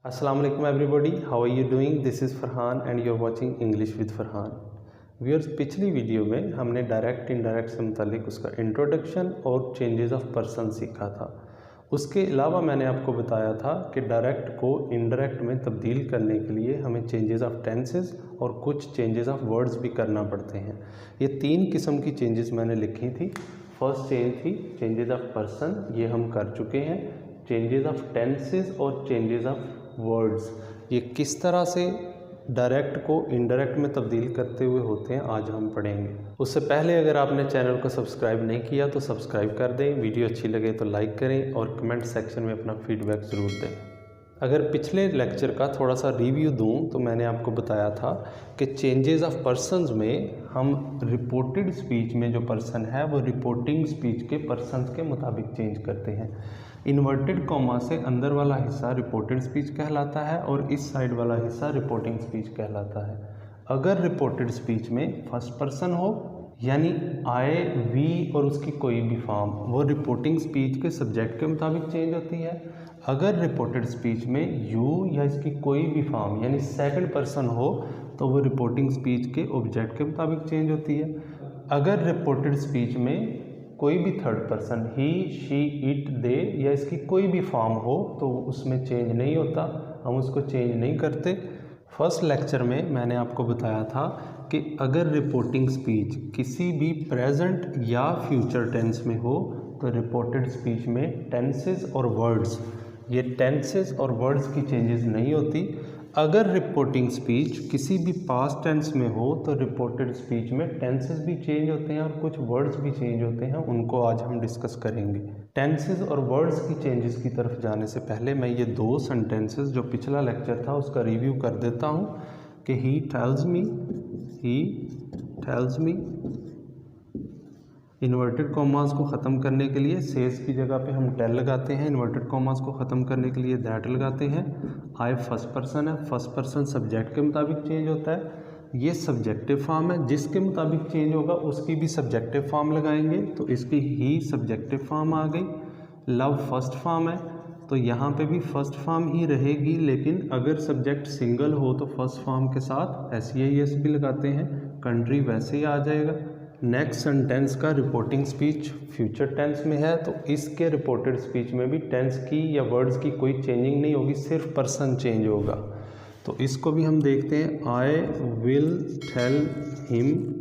Assalamu alaikum everybody, how are you doing? This is Farhan and you are watching English with Farhan. Viewers, पिछली video में हमने direct indirect से मुतालिक उसका introduction और changes of person सीखा था। उसके अलावा मैंने आपको बताया था कि डायरेक्ट को इनडायरेक्ट में तब्दील करने के लिए हमें चेंजेस ऑफ टेंसेस और कुछ चेंजेस ऑफ वर्ड्स भी करना पड़ते हैं। ये तीन किस्म की चेंजेस मैंने लिखी थी। फर्स्ट चेंज थी चेंजेस ऑफ पर्सन, ये हम कर चुके हैं। चेंजेस ऑफ टेंसेस और चेंजेस ऑफ वर्ड्स, ये किस तरह से डायरेक्ट को इनडायरेक्ट में तब्दील करते हुए होते हैं, आज हम पढ़ेंगे। उससे पहले अगर आपने चैनल को सब्सक्राइब नहीं किया तो सब्सक्राइब कर दें, वीडियो अच्छी लगे तो लाइक करें और कमेंट सेक्शन में अपना फीडबैक ज़रूर दें। अगर पिछले लेक्चर का थोड़ा सा रिव्यू दूं तो मैंने आपको बताया था कि चेंजेस ऑफ पर्सनस में हम रिपोर्टेड स्पीच में जो पर्सन है वो रिपोर्टिंग स्पीच के पर्सनस के मुताबिक चेंज करते हैं। इन्वर्टेड कॉमा से अंदर वाला हिस्सा रिपोर्टेड स्पीच कहलाता है और इस साइड वाला हिस्सा रिपोर्टिंग स्पीच कहलाता है। अगर रिपोर्टेड स्पीच में फर्स्ट पर्सन हो यानी आई, वी और उसकी कोई भी फॉर्म, वो रिपोर्टिंग स्पीच के सब्जेक्ट के मुताबिक चेंज होती है। अगर रिपोर्टेड स्पीच में यू या इसकी कोई भी फॉर्म यानी सेकंड पर्सन हो तो वो रिपोर्टिंग स्पीच के ऑब्जेक्ट के मुताबिक चेंज होती है। अगर रिपोर्टेड स्पीच में कोई भी third person, he, she, it, they या इसकी कोई भी फॉर्म हो तो उसमें चेंज नहीं होता, हम उसको चेंज नहीं करते। फर्स्ट लेक्चर में मैंने आपको बताया था कि अगर रिपोर्टिंग स्पीच किसी भी प्रेजेंट या फ्यूचर टेंस में हो तो रिपोर्टेड स्पीच में टेंसेस और वर्ड्स, ये टेंसेस और वर्ड्स की चेंजेस नहीं होती। अगर रिपोर्टिंग स्पीच किसी भी पास्ट टेंस में हो तो रिपोर्टेड स्पीच में टेंसेस भी चेंज होते हैं और कुछ वर्ड्स भी चेंज होते हैं, उनको आज हम डिस्कस करेंगे। टेंसेस और वर्ड्स की चेंजेस की तरफ जाने से पहले मैं ये दो सेंटेंसेस जो पिछला लेक्चर था उसका रिव्यू कर देता हूँ कि he tells me, inverted commas को ख़त्म करने के लिए सेज की जगह पे हम टेल लगाते हैं, इन्वर्टेड कॉमास को ख़त्म करने के लिए दैट लगाते हैं। आई फर्स्ट पर्सन है, फर्स्ट पर्सन सब्जेक्ट के मुताबिक चेंज होता है। ये सब्जेक्टिव फॉर्म है, जिसके मुताबिक चेंज होगा उसकी भी सब्जेक्टिव फॉर्म लगाएंगे, तो इसकी ही सब्जेक्टिव फॉर्म आ गई। लव फर्स्ट फॉर्म है तो यहाँ पे भी फर्स्ट फॉर्म ही रहेगी, लेकिन अगर सब्जेक्ट सिंगल हो तो फर्स्ट फॉर्म के साथ SEIS भी लगाते हैं। कंट्री वैसे ही आ जाएगा। नेक्स्ट सेंटेंस का रिपोर्टिंग स्पीच फ्यूचर टेंस में है तो इसके रिपोर्टेड स्पीच में भी टेंस की या वर्ड्स की कोई चेंजिंग नहीं होगी, सिर्फ पर्सन चेंज होगा। तो इसको भी हम देखते हैं। आई विल टेल हिम,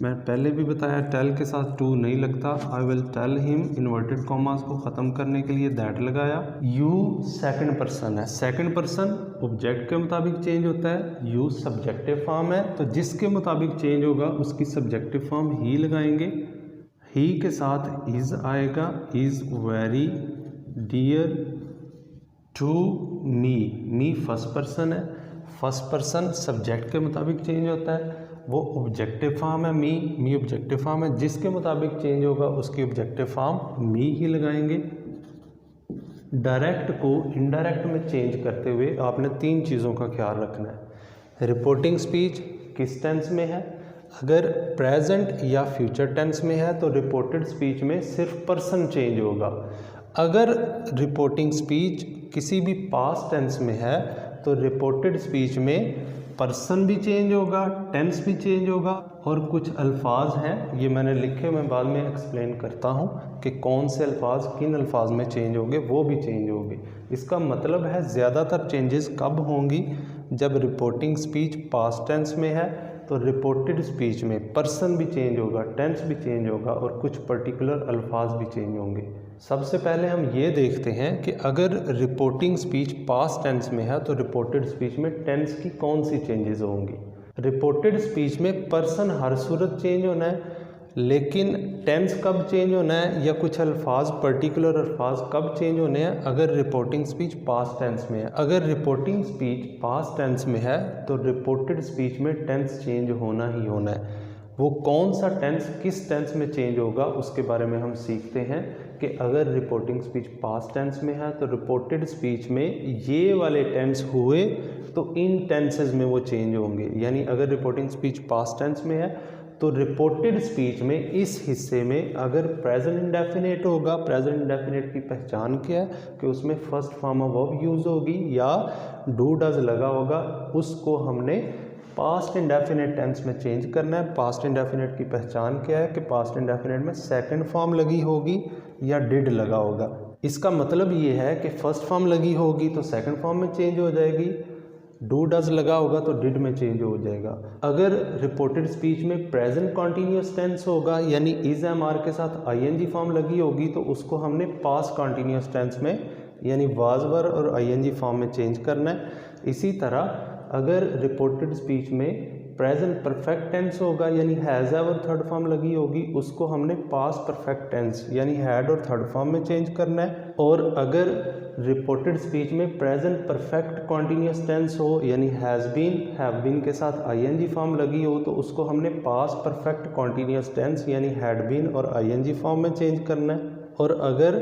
मैं पहले भी बताया टेल के साथ टू नहीं लगता। I will tell him, inverted commas को ख़त्म करने के लिए दैट लगाया। यू सेकंड पर्सन है, सेकंड पर्सन ऑब्जेक्ट के मुताबिक चेंज होता है। यू सब्जेक्टिव फॉर्म है तो जिसके मुताबिक चेंज होगा उसकी सब्जेक्टिव फॉर्म ही लगाएंगे। ही के साथ इज़ आएगा। Is very dear to me first person है, फर्स्ट पर्सन सब्जेक्ट के मुताबिक चेंज होता है, वो ऑब्जेक्टिव फॉर्म है। मी ऑब्जेक्टिव फॉर्म है, जिसके मुताबिक चेंज होगा उसकी ऑब्जेक्टिव फॉर्म मी ही लगाएंगे। डायरेक्ट को इनडायरेक्ट में चेंज करते हुए आपने तीन चीज़ों का ख्याल रखना है। रिपोर्टिंग स्पीच किस टेंस में है, अगर प्रेजेंट या फ्यूचर टेंस में है तो रिपोर्टेड स्पीच में सिर्फ पर्सन चेंज होगा। अगर रिपोर्टिंग स्पीच किसी भी पास्ट टेंस में है तो रिपोर्टेड स्पीच में पर्सन भी चेंज होगा, टेंस भी चेंज होगा और कुछ अल्फाज हैं, ये मैंने लिखे, मैं बाद में एक्सप्लेन करता हूँ कि कौन से अल्फाज किन अल्फाज में चेंज होंगे, वो भी चेंज होंगे। इसका मतलब है ज़्यादातर चेंजेस कब होंगी, जब रिपोर्टिंग स्पीच पास्ट टेंस में है तो रिपोर्टेड स्पीच में पर्सन भी चेंज होगा, टेंस भी चेंज होगा और कुछ पर्टिकुलर अल्फाज भी चेंज होंगे। सबसे पहले हम ये देखते हैं कि अगर रिपोर्टिंग स्पीच पास्ट टेंस में है तो रिपोर्टेड स्पीच में टेंस की कौन सी चेंजेस होंगी। रिपोर्टेड स्पीच में पर्सन हर सूरत चेंज होना है, लेकिन टेंस कब चेंज होना है या कुछ अल्फाज पर्टिकुलर अल्फाज कब चेंज होने हैं, अगर रिपोर्टिंग स्पीच पास्ट टेंस में है। अगर रिपोर्टिंग स्पीच पास्ट टेंस में है तो रिपोर्टेड स्पीच में टेंस चेंज होना ही होना है। वो कौन सा टेंस किस टेंस में चेंज होगा उसके बारे में हम सीखते हैं कि अगर रिपोर्टिंग स्पीच पास्ट टेंस में है तो रिपोर्टेड स्पीच में ये वाले टेंस हुए तो इन टेंसेस में वो चेंज होंगे। यानी अगर रिपोर्टिंग स्पीच पास्ट टेंस में है तो रिपोर्टेड स्पीच में इस हिस्से में अगर प्रेजेंट इंडेफिनिट होगा, प्रेजेंट इंडेफिनिट की पहचान क्या है कि उसमें first form of verb use होगी या डू डज लगा होगा, उसको हमने पास्ट इंडेफिनिट टेंस में चेंज करना है। पास्ट इंडेफिनिट की पहचान क्या है कि पास्ट इंडेफिनिट में सेकंड फॉर्म लगी होगी या डिड लगा होगा। इसका मतलब ये है कि फर्स्ट फॉर्म लगी होगी तो सेकंड फॉर्म में चेंज हो जाएगी, डू डज लगा होगा तो डिड में चेंज हो जाएगा। अगर रिपोर्टेड स्पीच में प्रेजेंट कॉन्टीन्यूस टेंस होगा यानी इज एम आर के साथ आईएनजी फॉर्म लगी होगी तो उसको हमने पास्ट कॉन्टीन्यूस टेंस में यानी वाज वर और आईएनजी फॉर्म में चेंज करना है। इसी तरह अगर रिपोर्टेड स्पीच में प्रेजेंट परफेक्ट टेंस होगा यानी हैज़ हैव और थर्ड फॉर्म लगी होगी, उसको हमने पास्ट परफेक्ट टेंस यानी हैड और थर्ड फॉर्म में चेंज करना है। और अगर रिपोर्टेड स्पीच में प्रेजेंट परफेक्ट कॉन्टीन्यूस टेंस हो यानी हैज़ बीन हैव बीन के साथ आईएनजी फॉर्म लगी हो तो उसको हमने पास्ट परफेक्ट कॉन्टीन्यूस टेंस यानी हैड बीन और आईएनजी फॉर्म में चेंज करना है। और अगर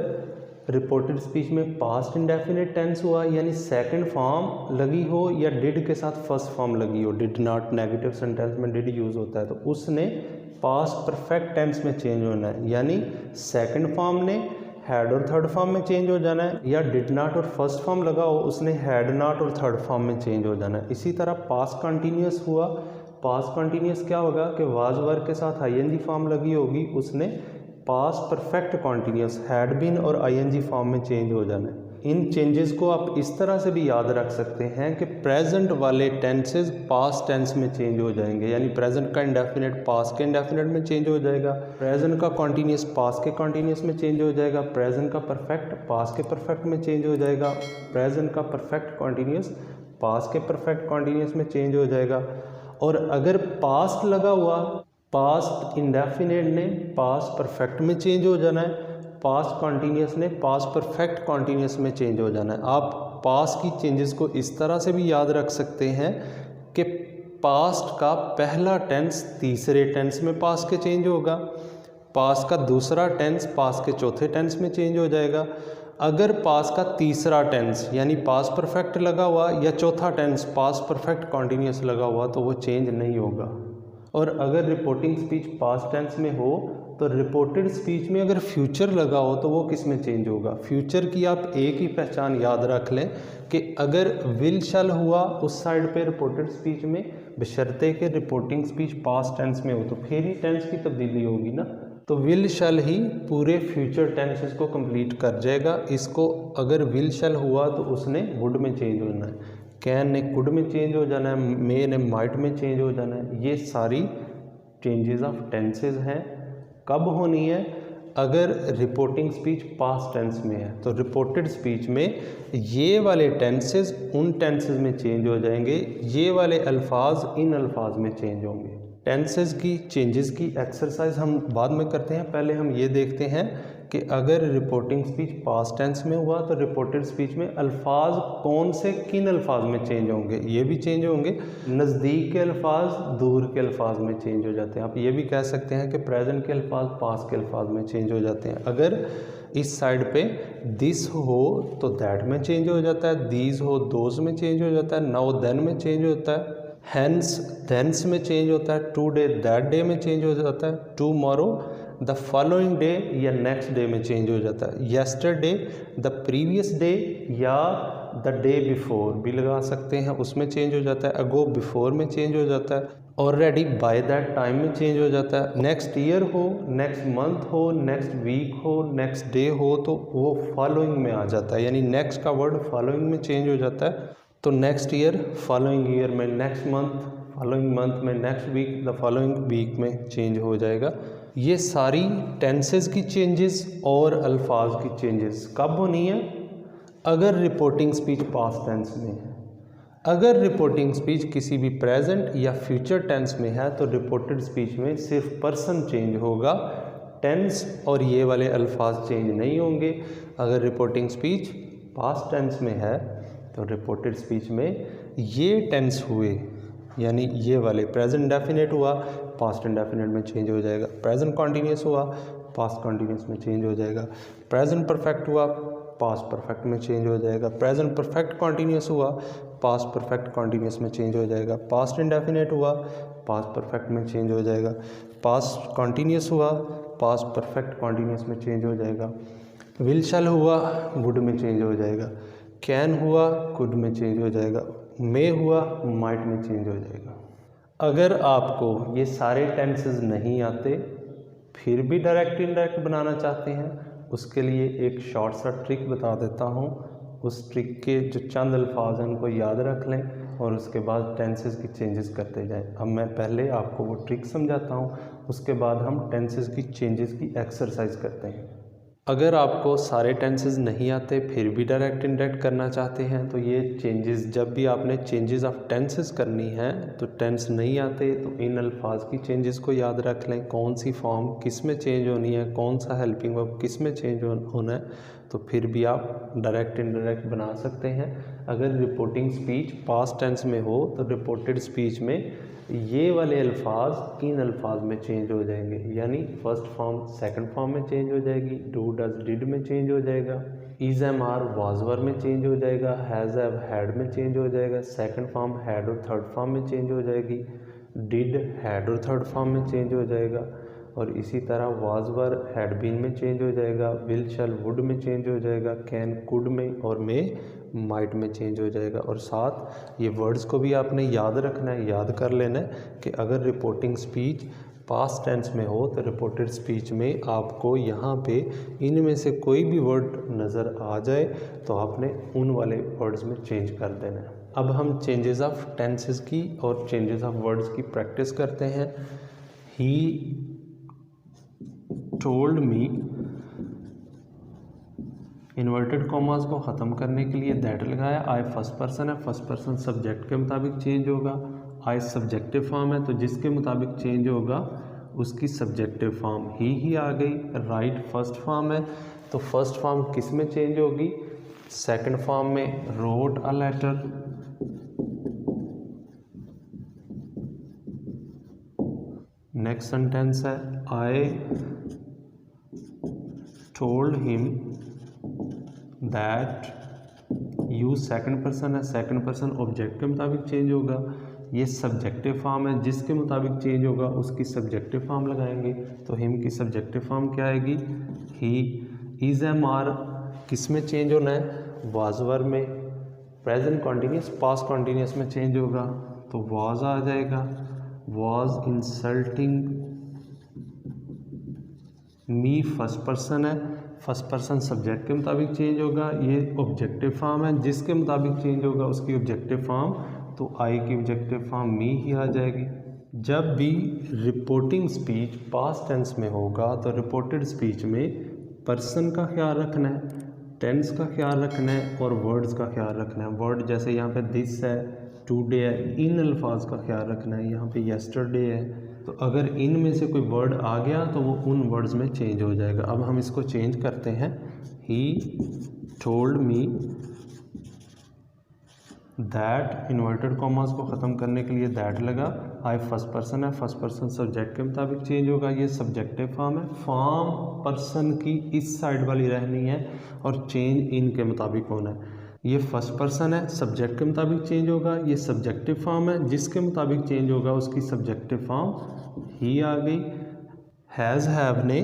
रिपोर्टेड स्पीच में पास्ट इंडेफिनिट टेंस हुआ यानी सेकंड फॉर्म लगी हो या डिड के साथ फर्स्ट फॉर्म लगी हो, डिड नॉट नेगेटिव सेंटेंस में डिड यूज़ होता है, तो उसने पास्ट परफेक्ट टेंस में चेंज होना है यानी सेकंड फॉर्म ने हैड और थर्ड फॉर्म में चेंज हो जाना है, या डिड नॉट और फर्स्ट फॉर्म लगा हो उसने हैड नॉट और थर्ड फॉर्म में चेंज हो जाना है। इसी तरह पास्ट कॉन्टीन्यूस हुआ, पास्ट कॉन्टीन्यूस क्या होगा कि वाज वर के साथ आईएनजी फॉर्म लगी होगी, उसने past perfect continuous had been और आईएनजी फॉर्म में चेंज हो जाना है। इन चेंजेस को आप इस तरह से भी याद रख सकते हैं कि प्रेजेंट वाले टेंसेज पास्ट टेंस में चेंज हो जाएंगे यानी प्रेजेंट का इंडेफिनिट पास्ट के इंडेफिनिट में चेंज हो जाएगा, प्रेजेंट का कॉन्टीन्यूस पास्ट के कॉन्टीन्यूस में चेंज हो जाएगा, प्रेजेंट का परफेक्ट पास्ट के परफेक्ट में चेंज हो जाएगा, प्रेजेंट का परफेक्ट कॉन्टीन्यूस पास्ट के परफेक्ट कॉन्टीन्यूस में चेंज हो जाएगा। और अगर पास्ट लगा हुआ, पास्ट इंडेफिनिट ने पास्ट परफेक्ट में चेंज हो जाना है, पास्ट कॉन्टीन्यूस ने पास्ट परफेक्ट कॉन्टीन्यूस में चेंज हो जाना है। आप पास्ट की चेंजेस को इस तरह से भी याद रख सकते हैं कि पास्ट का पहला टेंस तीसरे टेंस में पास्ट के चेंज होगा, पास्ट का दूसरा टेंस पास्ट के चौथे टेंस में चेंज हो जाएगा। अगर पास्ट का तीसरा टेंस यानी पास्ट परफेक्ट लगा हुआ या चौथा टेंस पास्ट परफेक्ट कॉन्टीन्यूस लगा हुआ तो वो चेंज नहीं होगा। और अगर रिपोर्टिंग स्पीच पास्ट टेंस में हो तो रिपोर्टेड स्पीच में अगर फ्यूचर लगा हो तो वो किस में चेंज होगा। फ्यूचर की आप एक ही पहचान याद रख लें कि अगर विल शैल हुआ उस साइड पे रिपोर्टेड स्पीच में, बशर्ते कि रिपोर्टिंग स्पीच पास्ट टेंस में हो तो फिर ही टेंस की तब्दीली होगी ना, तो विल शैल ही पूरे फ्यूचर टेंसेस को कंप्लीट कर जाएगा। इसको अगर विल शैल हुआ तो उसने वुड में चेंज होना है, कैन ने कुड में चेंज हो जाना है, मे ने माइट में चेंज हो जाना है। ये सारी चेंजेस ऑफ टेंसेस हैं। कब होनी है? अगर रिपोर्टिंग स्पीच पास्ट टेंस में है तो रिपोर्टेड स्पीच में ये वाले टेंसेस उन टेंसेस में चेंज हो जाएंगे, ये वाले अल्फाज इन अल्फाज में चेंज होंगे। टेंसेस की चेंजेस की एक्सरसाइज हम बाद में करते हैं, पहले हम ये देखते हैं कि अगर रिपोर्टिंग स्पीच पास्ट टेंस में हुआ तो रिपोर्टेड स्पीच में अल्फाज कौन से किन अल्फाज में चेंज होंगे। ये भी चेंज होंगे, नज़दीक के अल्फाज दूर के अल्फाज में चेंज हो जाते हैं। आप ये भी कह सकते हैं कि प्रेजेंट के अल्फाज पास्ट के अल्फाज में चेंज हो जाते हैं। अगर इस साइड पे दिस हो तो दैट में चेंज हो जाता है, दीज हो दोज में चेंज हो जाता है, नाउ देन में चेंज होता है, हैंस देंस में चेंज होता है, टुडे दैट डे में चेंज हो जाता है, टुमारो द फॉलोइंग डे या नेक्स्ट डे में चेंज हो जाता है, येस्टरडे द प्रीवियस डे या द डे बिफोर भी लगा सकते हैं, उसमें चेंज हो जाता है, अगो बिफोर में चेंज हो जाता है, ऑलरेडी बाय दैट टाइम में चेंज हो जाता है, नेक्स्ट ईयर हो, नेक्स्ट मंथ हो, नेक्स्ट वीक हो, नेक्स्ट डे हो तो वो फॉलोइंग में आ जाता है, यानी नेक्स्ट का वर्ड फॉलोइंग में चेंज हो जाता है। तो नेक्स्ट ईयर फॉलोइंग ईयर में, नेक्स्ट मंथ फॉलोइंग मंथ में, next week the following week में चेंज हो जाएगा। ये सारी टेंसेस की चेंजेस और अल्फाज की चेंजेस कब होनी है? अगर रिपोर्टिंग स्पीच पास्ट टेंस में है। अगर रिपोर्टिंग स्पीच किसी भी प्रेजेंट या फ्यूचर टेंस में है तो रिपोर्टेड स्पीच में सिर्फ पर्सन चेंज होगा, टेंस और ये वाले अल्फाज चेंज नहीं होंगे। अगर रिपोर्टिंग स्पीच पास्ट टेंस में है तो रिपोर्टेड स्पीच में ये टेंस हुए यानी ये वाले प्रेजेंट इंडेफिनिट हुआ पास्ट इंडेफिनिट में चेंज हो जाएगा, प्रेजेंट कॉन्टीन्यूस हुआ पास्ट कॉन्टीन्यूस में चेंज हो जाएगा, प्रेजेंट परफेक्ट हुआ पास्ट परफेक्ट में चेंज हो जाएगा, प्रेजेंट परफेक्ट कॉन्टीन्यूस हुआ पास्ट परफेक्ट कॉन्टीन्यूस में चेंज हो जाएगा। पास्ट इंडेफिनेट हुआ, पास्ट परफेक्ट में चेंज हो जाएगा। पास्ट कॉन्टीन्यूस हुआ, पास्ट परफेक्ट कॉन्टीन्यूस में चेंज हो जाएगा। विल शैल हुआ, वुड में चेंज हो जाएगा। कैन हुआ, कुड में चेंज हो जाएगा। मे हुआ, माइट में चेंज हो जाएगा। अगर आपको ये सारे टेंसेस नहीं आते फिर भी डायरेक्ट इनडायरेक्ट बनाना चाहते हैं, उसके लिए एक शॉर्ट सा ट्रिक बता देता हूँ। उस ट्रिक के जो चंद अल्फाज हैं उनको याद रख लें और उसके बाद टेंसेस की चेंजेस करते जाएं। अब मैं पहले आपको वो ट्रिक समझाता हूँ, उसके बाद हम टेंसेस की चेंजेस की एक्सरसाइज करते हैं। अगर आपको सारे टेंसेस नहीं आते फिर भी डायरेक्ट इनडायरेक्ट करना चाहते हैं तो ये चेंजेस, जब भी आपने चेंजेस ऑफ टेंसेस करनी है तो टेंस नहीं आते तो इन अल्फाज की चेंजेस को याद रख लें। कौन सी फॉर्म किस में चेंज होनी है, कौन सा हेल्पिंग वर्ब किस में चेंज होना है, तो फिर भी आप डायरेक्ट इनडायरेक्ट बना सकते हैं। अगर रिपोर्टिंग स्पीच पास्ट टेंस में हो तो रिपोर्टेड स्पीच में ये वाले अल्फाज इन अल्फाज में चेंज हो जाएंगे, यानी फर्स्ट फॉर्म सेकंड फॉर्म में चेंज हो जाएगी, डू डज डिड में चेंज हो जाएगा, is am are was were में चेंज हो जाएगा, हैज़ हैव हैड में चेंज हो जाएगा, सेकंड फॉर्म हैड और थर्ड फॉर्म में चेंज हो जाएगी, डिड हैड और थर्ड फॉर्म में चेंज हो जाएगा, और इसी तरह वाज वर हैड बीन में चेंज हो जाएगा, विल शैल वुड में चेंज हो जाएगा, कैन कुड में और में माइट में चेंज हो जाएगा। और साथ ये वर्ड्स को भी आपने याद रखना है, याद कर लेना है कि अगर रिपोर्टिंग स्पीच पास्ट टेंस में हो तो रिपोर्टेड स्पीच में आपको यहाँ पे इनमें से कोई भी वर्ड नज़र आ जाए तो आपने उन वाले वर्ड्स में चेंज कर देना है। अब हम चेंजेस ऑफ टेंसेस की और चेंजेस ऑफ वर्ड्स की प्रैक्टिस करते हैं। He told me, inverted commas को ख़त्म करने के लिए दैट लगाया। आई फर्स्ट पर्सन है, फर्स्ट पर्सन सब्जेक्ट के मुताबिक चेंज होगा। आई सब्जेक्टिव फॉर्म है तो जिसके मुताबिक चेंज होगा उसकी सब्जेक्टिव फॉर्म ही आ गई। राइट फर्स्ट फॉर्म है तो फर्स्ट फॉर्म किस में चेंज होगी, सेकंड फॉर्म में। Wrote a letter, next sentence है I told him that, you second person है, सेकंड पर्सन ऑब्जेक्ट के मुताबिक चेंज होगा। ये सब्जेक्टिव फॉर्म है, जिसके मुताबिक चेंज होगा उसकी सब्जेक्टिव फॉर्म लगाएंगे तो हिम की सब्जेक्टिव फॉर्म क्या आएगी, ही। इज एम आर किस में चेंज होना है, वाज वर में। प्रेजेंट कॉन्टीन्यूस पास्ट कॉन्टीन्यूस में चेंज होगा तो वाज आ जाएगा। Was insulting me first person है, फर्स्ट पर्सन सब्जेक्ट के मुताबिक चेंज होगा। ये ऑब्जेक्टिव फॉर्म है, जिसके मुताबिक चेंज होगा उसकी ऑब्जेक्टिव फॉर्म, तो आई की ऑब्जेक्टिव फॉर्म मी ही आ जाएगी। जब भी रिपोर्टिंग स्पीच पास्ट टेंस में होगा तो रिपोर्टेड स्पीच में पर्सन का ख्याल रखना है, टेंस का ख्याल रखना है और वर्ड्स का ख्याल रखना है। वर्ड जैसे यहाँ पे दिस है, टुडे है, इन अल्फाज का ख्याल रखना है। यहाँ पे येस्टरडे है तो अगर इन में से कोई वर्ड आ गया तो वो उन वर्ड्स में चेंज हो जाएगा। अब हम इसको चेंज करते हैं। He told me that, inverted commas को ख़त्म करने के लिए दैट लगा। आई फर्स्ट पर्सन है, फर्स्ट पर्सन सब्जेक्ट के मुताबिक चेंज होगा। ये सब्जेक्टिव फॉर्म है, फॉर्म पर्सन की इस साइड वाली रहनी है और चेंज इन के मुताबिक होना है। ये फर्स्ट पर्सन है, सब्जेक्ट के मुताबिक चेंज होगा। ये सब्जेक्टिव फॉर्म है, जिसके मुताबिक चेंज होगा उसकी सब्जेक्टिव फॉर्म ही आ गई। हैज़ हैव ने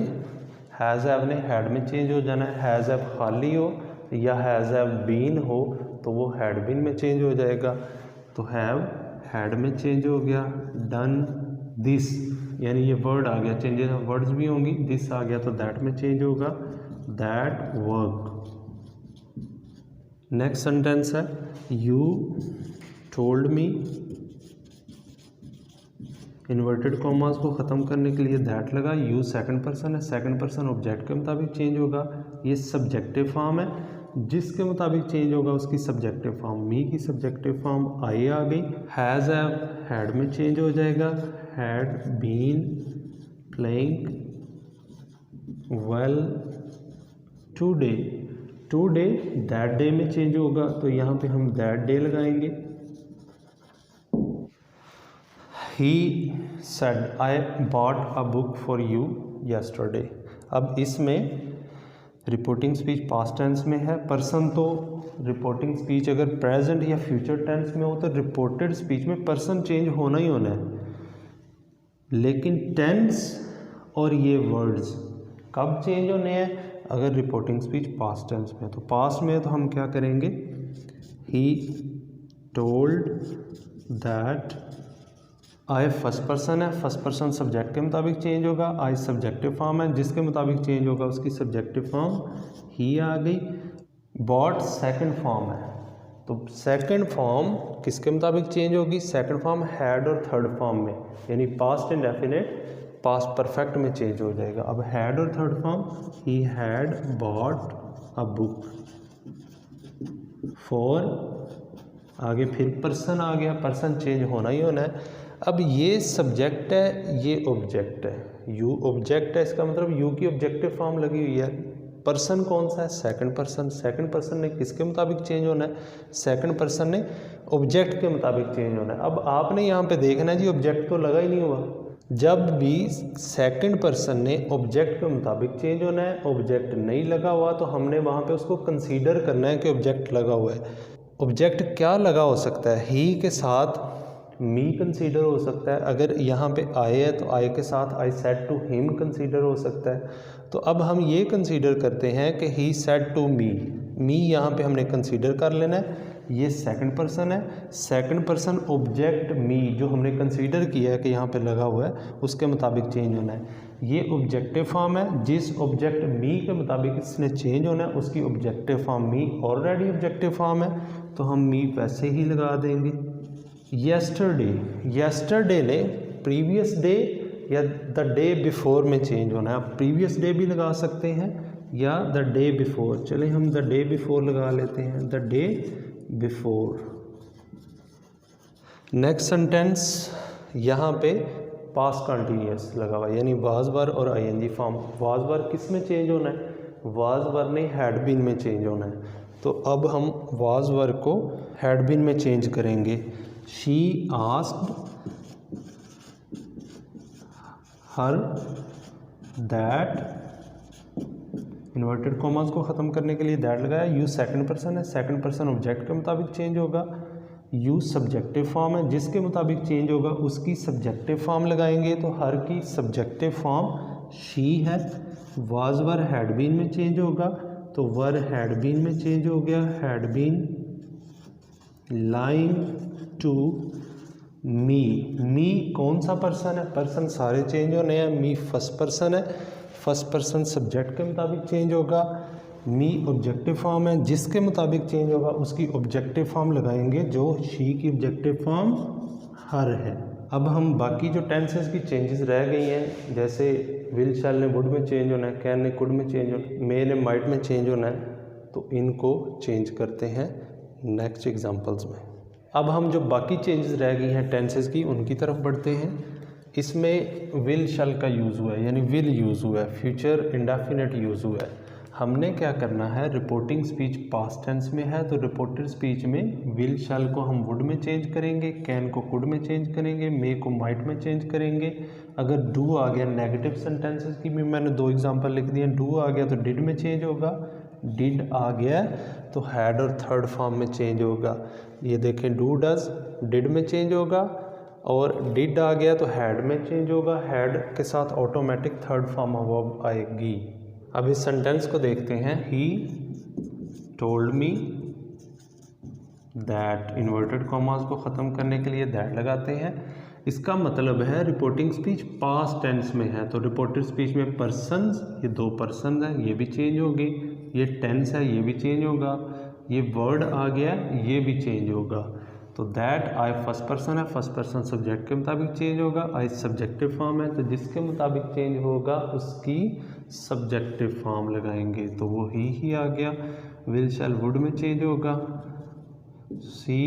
हैड में चेंज हो जाना है। हैज़ हैव खाली हो या हैज़ हैव बीन हो तो वो हैड बीन में चेंज हो जाएगा, तो हैव हैड में चेंज हो गया। डन दिस, यानी ये वर्ड आ गया, चेंजेस ऑफ वर्ड्स भी होंगी। दिस आ गया तो दैट में चेंज होगा, दैट वर्क। नेक्स्ट सेंटेंस है you told me, inverted commas को ख़त्म करने के लिए दैट लगा। यू सेकंड पर्सन है, सेकंड पर्सन ऑब्जेक्ट के मुताबिक चेंज होगा। ये सब्जेक्टिव फॉर्म है, जिसके मुताबिक चेंज होगा उसकी सब्जेक्टिव फॉर्म, मी की सब्जेक्टिव फॉर्म आई आ गई। हैज़ हैव हैड में चेंज हो जाएगा। Had been playing well today, today that day में चेंज होगा तो यहाँ पे हम दैट डे लगाएंगे। He said I bought a book for you yesterday. अब इसमें रिपोर्टिंग स्पीच पास्ट टेंस में है, पर्सन तो रिपोर्टिंग स्पीच अगर प्रेजेंट या फ्यूचर टेंस में हो तो रिपोर्टेड स्पीच में पर्सन चेंज होना ही होना है, लेकिन टेंस और ये वर्ड्स कब चेंज होने हैं? अगर रिपोर्टिंग स्पीच पास्ट टेंस में है तो पास्ट में है तो हम क्या करेंगे, he told that. I first person है, फर्स्ट पर्सन सब्जेक्ट के मुताबिक चेंज होगा, आई सब्जेक्टिव फॉर्म है, जिसके मुताबिक चेंज होगा उसकी सब्जेक्टिव फॉर्म ही आ गई। बॉट सेकंड फॉर्म है, तो सेकंड फॉर्म किसके मुताबिक चेंज होगी? सेकंड फॉर्म हैड और थर्ड फॉर्म में, यानी पास्ट इंडेफिनिट पास्ट परफेक्ट में चेंज हो जाएगा। अब हैड और third form, he had bought a book for, आगे फिर पर्सन आ गया, पर्सन चेंज होना ही होना है। अब ये सब्जेक्ट है, ये ऑब्जेक्ट है, यू ऑब्जेक्ट है, इसका मतलब यू की ऑब्जेक्टिव फॉर्म लगी हुई है। पर्सन कौन सा है? Second person. सेकंड पर्सन ने किसके मुताबिक चेंज होना है? सेकंड पर्सन ने ऑब्जेक्ट के मुताबिक चेंज होना है। अब आपने यहाँ पे देखना है जी, ऑब्जेक्ट तो लगा ही नहीं हुआ। जब भी सेकंड पर्सन ने ऑब्जेक्ट के मुताबिक चेंज होना है, ऑब्जेक्ट नहीं लगा हुआ, तो हमने वहाँ पे उसको कंसीडर करना है कि ऑब्जेक्ट लगा हुआ है। ऑब्जेक्ट क्या लगा हो सकता है? ही के साथ मी कंसीडर हो सकता है, अगर यहाँ पे आई है तो आई के साथ I said to him consider हो सकता है। तो अब हम ये कंसीडर करते हैं कि ही सेड टू मी, मी यहाँ पे हमने कंसीडर कर लेना है, ये सेकंड पर्सन है। सेकंड पर्सन ऑब्जेक्ट मी जो हमने कंसीडर किया है कि यहाँ पे लगा हुआ है, उसके मुताबिक चेंज होना है। ये ऑब्जेक्टिव फॉर्म है, जिस ऑब्जेक्ट मी के मुताबिक इसने चेंज होना है उसकी ऑब्जेक्टिव फॉर्म मी ऑलरेडी ऑब्जेक्टिव फॉर्म है, तो हम मी वैसे ही लगा देंगे। येस्टरडे, येस्टरडे ने प्रीवियस डे या द डे बिफोर में चेंज होना है। आप प्रीवियस डे भी लगा सकते हैं या द डे बिफोर। चलें हम द डे बिफोर लगा लेते हैं, the day before. Next sentence यहाँ पे पास्ट कंटिन्यूअस लगा हुआ है, यानी वाज वर और आईएनजी फॉर्म। वाज वर किस में चेंज होना है? वाज वर ने हैड बीन में चेंज होना है, तो अब हम वाज वर को हैड बीन में चेंज करेंगे। She asked her that, inverted commas को ख़त्म करने के लिए दैट लगाया। यू सेकंड पर्सन है, सेकंड पर्सन ऑब्जेक्ट के मुताबिक चेंज होगा। यू सब्जेक्टिव फॉर्म है, जिसके मुताबिक चेंज होगा उसकी सब्जेक्टिव फॉर्म लगाएंगे, तो हर की सब्जेक्टिव फॉर्म शी है। वाज वर हैड बीन में चेंज होगा, तो वर हैड बीन में चेंज हो गया, had been lying to me. Me कौन सा पर्सन है? पर्सन सारे चेंज होने हैं। मी फर्स्ट पर्सन है, फर्स्ट पर्सन सब्जेक्ट के मुताबिक चेंज होगा। मी ऑब्जेक्टिव फॉर्म है, जिसके मुताबिक चेंज होगा उसकी ऑब्जेक्टिव फॉर्म लगाएंगे, जो शी की ऑब्जेक्टिव फॉर्म हर है। अब हम बाकी जो टेंसेस की चेंजेस रह गई हैं, जैसे विल शैल ने वुड में चेंज होना है, कैन ने कुड में चेंज होना है, मे ने माइट में चेंज होना है, तो इनको चेंज करते हैं नेक्स्ट एग्जांपल्स में। अब हम जो बाकी चेंजेस रह गई हैं टेंसेस की, उनकी तरफ बढ़ते हैं। इसमें विल शैल का यूज़ हुआ है, यानी विल यूज़ हुआ है, फ्यूचर इंडेफिनिट यूज़ हुआ है। हमने क्या करना है, रिपोर्टिंग स्पीच पास्ट टेंस में है, तो रिपोर्टेड स्पीच में विल शैल को हम वुड में चेंज करेंगे, कैन को कुड में चेंज करेंगे, मे को माइट में चेंज करेंगे। अगर डू आ गया, नेगेटिव सेंटेंसेस की भी मैंने 2 एग्जांपल लिख दिए। डू आ गया तो डिड में चेंज होगा, डिड आ गया तो हैड और थर्ड फॉर्म में चेंज होगा। ये देखें, डू डज डिड में चेंज होगा, और डिड आ गया तो हैड में चेंज होगा, हैड के साथ ऑटोमेटिक थर्ड फॉर्म वर्ब आएगी। अब इस सेंटेंस को देखते हैं। He told me that, inverted commas को ख़त्म करने के लिए दैट लगाते हैं। इसका मतलब है रिपोर्टिंग स्पीच पास्ट टेंस में है, तो रिपोर्टेड स्पीच में पर्सन्स, ये 2 पर्सन है, ये भी चेंज होगी। ये टेंस है, ये भी चेंज होगा। ये वर्ड आ गया, ये भी चेंज होगा। तो दैट आई फर्स्ट पर्सन है, फर्स्ट पर्सन सब्जेक्ट के मुताबिक चेंज होगा। आई सब्जेक्टिव फॉर्म है, तो जिसके मुताबिक चेंज होगा उसकी सब्जेक्टिव फॉर्म लगाएंगे, तो वो ही आ गया। विल शैल वुड में चेंज होगा। सी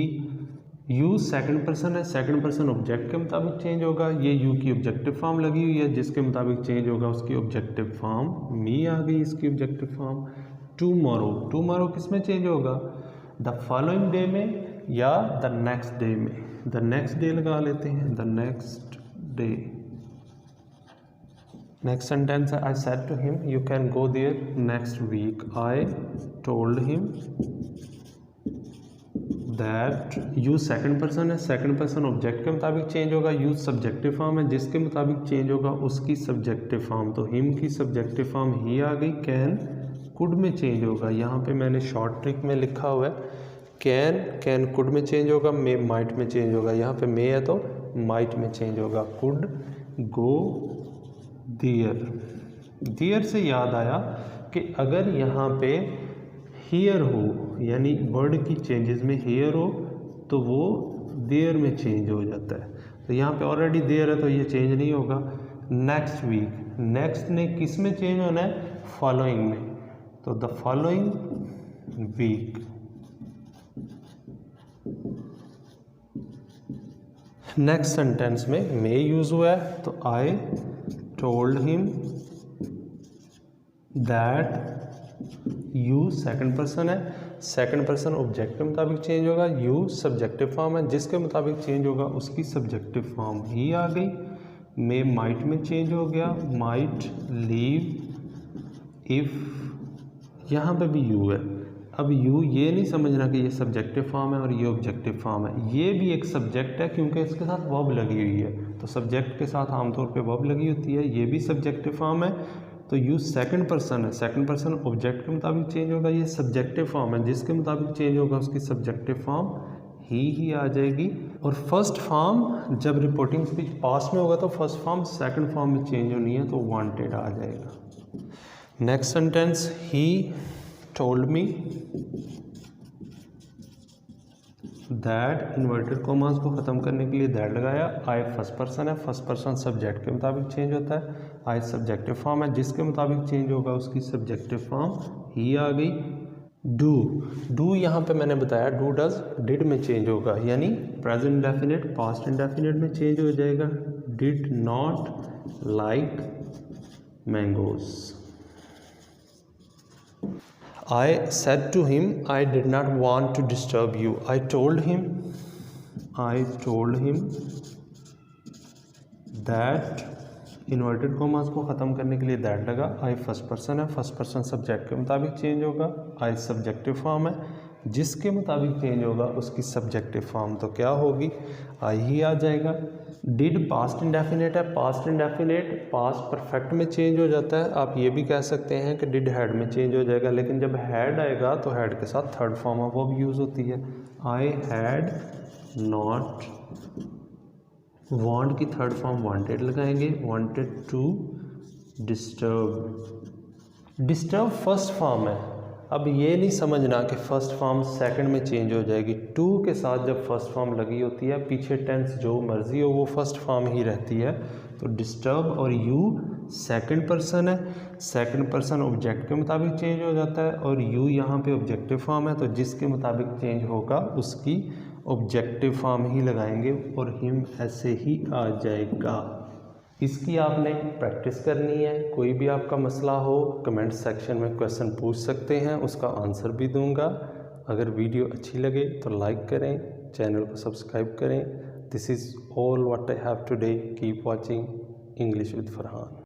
यू सेकंड पर्सन है, सेकंड पर्सन ऑब्जेक्ट के मुताबिक चेंज होगा। ये यू की ऑब्जेक्टिव फॉर्म लगी हुई है, जिसके मुताबिक चेंज होगा उसकी ऑब्जेक्टिव फॉर्म मी आ गई, इसकी ऑब्जेक्टिव फॉर्म। टुमारो, टुमारो किस में चेंज होगा? द फॉलोइंग डे में या द नेक्स्ट डे में। द नेक्स्ट डे लगा लेते हैं, the next day. Next sentence है, I said to him you can go there next week. I told him that use second person है, second person object के मुताबिक change होगा। Use subjective form है, जिसके मुताबिक चेंज होगा उसकी सब्जेक्टिव फॉर्म। तो हिम की सब्जेक्टिव फॉर्म ही आ गई। कैन कुड में चेंज होगा, यहाँ पे मैंने शॉर्ट ट्रिक में लिखा हुआ है कैन, कैन कुड में चेंज होगा, मे माइट में चेंज होगा। यहाँ पे मे है तो माइट में चेंज होगा। Could go there. देयर से याद आया कि अगर यहाँ पे हियर हो, यानी वर्ड की चेंजेस में हियर हो तो वो देयर में चेंज हो जाता है। तो यहाँ पे ऑलरेडी देयर है तो ये चेंज नहीं होगा। नेक्स्ट वीक, नेक्स्ट ने किस में चेंज होना है? फॉलोइंग में। तो the following week. Next sentence में मे यूज हुआ है तो I told him that. You second person है, सेकंड पर्सन ऑब्जेक्ट के मुताबिक चेंज होगा। यू सब्जेक्टिव फॉर्म है, जिसके मुताबिक चेंज होगा उसकी सब्जेक्टिव फॉर्म ही आ गई। मे माइट में चेंज हो गया, माइट लीव इफ। यहाँ पे भी यू है। अब यू ये नहीं समझना कि ये सब्जेक्टिव फॉर्म है और ये ऑब्जेक्टिव फॉर्म है। ये भी एक सब्जेक्ट है क्योंकि इसके साथ वर्ब लगी हुई है। तो सब्जेक्ट के साथ आमतौर पे वर्ब लगी होती है। ये भी सब्जेक्टिव फॉर्म है। तो यू सेकंड पर्सन है, सेकंड पर्सन ऑब्जेक्ट के मुताबिक चेंज होगा। ये सब्जेक्टिव फॉर्म है, जिसके मुताबिक चेंज होगा उसकी सब्जेक्टिव फॉर्म ही आ जाएगी। और फर्स्ट फॉर्म जब रिपोर्टिंग स्पीच पास्ट में होगा तो फर्स्ट फॉर्म सेकंड फॉर्म में चेंज होनी है तो वांटेड आ जाएगा। Next sentence, he told me that. Inverted commas को ख़त्म करने के लिए दैट लगाया। आई फर्स्ट पर्सन है, फर्स्ट पर्सन सब्जेक्ट के मुताबिक चेंज होता है। आई सब्जेक्टिव फॉर्म है, जिसके मुताबिक चेंज होगा उसकी सब्जेक्टिव फॉर्म ही आ गई। डू, डू यहाँ पे मैंने बताया डू डज डिड में चेंज होगा, यानी प्रेजेंट इंडेफिनिट पास्ट इंडेफिनिट में चेंज हो जाएगा। Did not like mangoes. I said to him, I did not want to disturb you. I told him that। Inverted commas को ख़त्म करने के लिए दैट लगा। आई फर्स्ट पर्सन है, फर्स्ट पर्सन सब्जेक्ट के मुताबिक चेंज होगा। आई सब्जेक्टिव फॉर्म है, जिसके मुताबिक चेंज होगा उसकी सब्जेक्टिव फॉर्म तो क्या होगी? आई ही आ जाएगा। डिड पास्ट इंडेफिनेट है, पास्ट इंडेफिनेट पास्ट परफेक्ट में चेंज हो जाता है। आप ये भी कह सकते हैं कि डिड हैड में चेंज हो जाएगा, लेकिन जब हैड आएगा तो हैड के साथ third form of verb use होती है। आई हैड नॉट, वांट की थर्ड फॉर्म वांटेड लगाएंगे। Wanted to disturb. Disturb first form है। अब ये नहीं समझना कि फर्स्ट फॉर्म सेकंड में चेंज हो जाएगी। टू के साथ जब फर्स्ट फॉर्म लगी होती है, पीछे टेंस जो मर्जी हो वो फर्स्ट फॉर्म ही रहती है। तो डिस्टर्ब और यू सेकंड पर्सन है, सेकंड पर्सन ऑब्जेक्ट के मुताबिक चेंज हो जाता है और यू यहाँ पे ऑब्जेक्टिव फॉर्म है, तो जिसके मुताबिक चेंज होगा उसकी ऑब्जेक्टिव फॉर्म ही लगाएंगे और हिम ऐसे ही आ जाएगा। इसकी आपने प्रैक्टिस करनी है। कोई भी आपका मसला हो कमेंट सेक्शन में क्वेश्चन पूछ सकते हैं, उसका आंसर भी दूंगा। अगर वीडियो अच्छी लगे तो लाइक करें, चैनल को सब्सक्राइब करें। This is all what I have today. Keep watching English with Farhan.